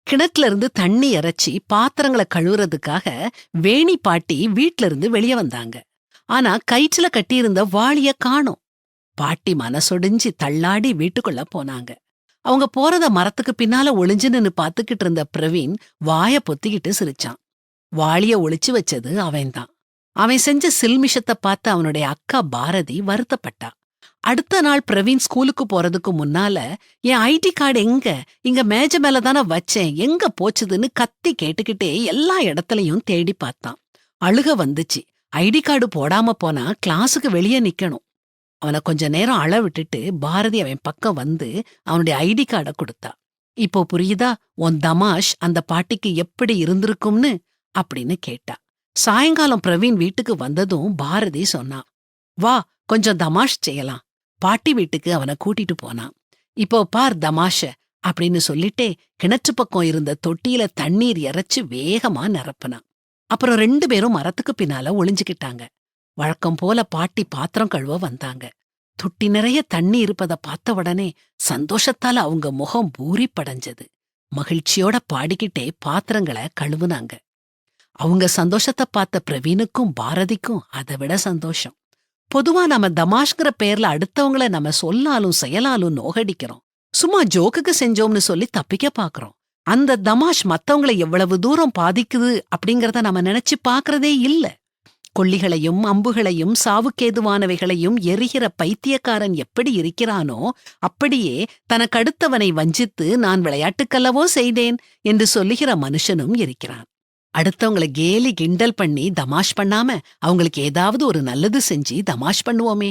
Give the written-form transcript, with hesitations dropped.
கிணத்துல இருந்து தண்ணி இறைச்சி பாத்திரங்களை கழுவுறதுக்காக வேணி பாட்டி வீட்ல இருந்து வெளியே வந்தாங்க. ஆனா கயிற்றுல கட்டியிருந்த வாளிய காணோம். பாட்டி மனசொடிஞ்சு தள்ளாடி வீட்டுக்குள்ள போனாங்க. அவங்க போறத மரத்துக்கு பின்னால ஒளிஞ்சு நின்னு பாத்துக்கிட்டு இருந்த பிரவீன் வாய பொத்திக்கிட்டு சிரிச்சான். வாளிய ஒளிச்சு வச்சது அவன்தான். அவன் செஞ்ச சில்மிஷத்தை பார்த்து அவனுடைய அக்கா பாரதி வருத்தப்பட்டா. அடுத்த நாள் பிரவீன் ஸ்கூலுக்கு போறதுக்கு முன்னால, என் ஐடி கார்டு எங்க, இங்க மேஜ மேலதானே வச்சேன், எங்க போச்சுதுன்னு கத்தி கேட்டுக்கிட்டே எல்லா இடத்துலயும் தேடி பார்த்தான். அழுக வந்துச்சு. ஐடி கார்டு போடாம போனா கிளாஸுக்கு வெளியே நிக்கணும். அவனை கொஞ்ச நேரம் அழ விட்டுட்டு பாரதி அவன் பக்கம் வந்து அவனுடைய ஐடி கார்டை கொடுத்தா. இப்போ புரியுதா உன் தமாஷ் அந்த பாட்டிக்கு எப்படி இருந்திருக்கும்னு அப்படின்னு கேட்டா. சாயங்காலம் பிரவீன் வீட்டுக்கு வந்ததும் பாரதி சொன்னான், வா கொஞ்சம் தமாஷ் செய்யலாம். பாட்டி வீட்டுக்கு அவனை கூட்டிட்டு போனான். இப்போ பார் தமாஷ அப்படின்னு சொல்லிட்டே கிணற்று பக்கம் இருந்த தொட்டியில தண்ணீர் இறைச்சு வேகமா நிரப்புனான். அப்புறம் 2 பேரும் மரத்துக்கு பின்னால ஒளிஞ்சுக்கிட்டாங்க. வழக்கம் போல பாட்டி பாத்திரம் கழுவ வந்தாங்க. தொட்டி நிறைய தண்ணி இருப்பத பார்த்த உடனே சந்தோஷத்தால அவங்க முகம் பூரிப்படைஞ்சது. மகிழ்ச்சியோட பாடிக்கிட்டே பாத்திரங்களை கழுவுனாங்க. அவங்க சந்தோஷத்தை பார்த்த பிரவீனுக்கும் பாரதிக்கும் அதை விட சந்தோஷம். பொதுவா நம்ம தமாஷ்ங்கிற பேர்ல அடுத்தவங்கள நம்ம சொல்லாலும் செயலாலும் நோகடிக்கிறோம். சும்மா ஜோக்குக்கு செஞ்சோம்னு சொல்லி தப்பிக்க பாக்குறோம். அந்த தமாஷ் மத்தவங்களை எவ்வளவு தூரம் பாதிக்குது அப்படிங்கறத நம்ம நினைச்சு பாக்குறதே இல்ல. கொள்ளிகளையும் அம்புகளையும் சாவுக்கேதுவானவைகளையும் எரிகிற பைத்தியக்காரன் எப்படி இருக்கிறானோ அப்படியே தனக்கடுத்தவனை வஞ்சித்து நான் விளையாட்டுக்கல்லவோ செய்தேன் என்று சொல்லுகிற மனுஷனும் இருக்கிறான். அடுத்தவங்களை கேலி கிண்டல் பண்ணி தமாஷ் பண்ணாம அவங்களுக்கு ஏதாவது ஒரு நல்லது செஞ்சு தமாஷ் பண்ணுவோமே.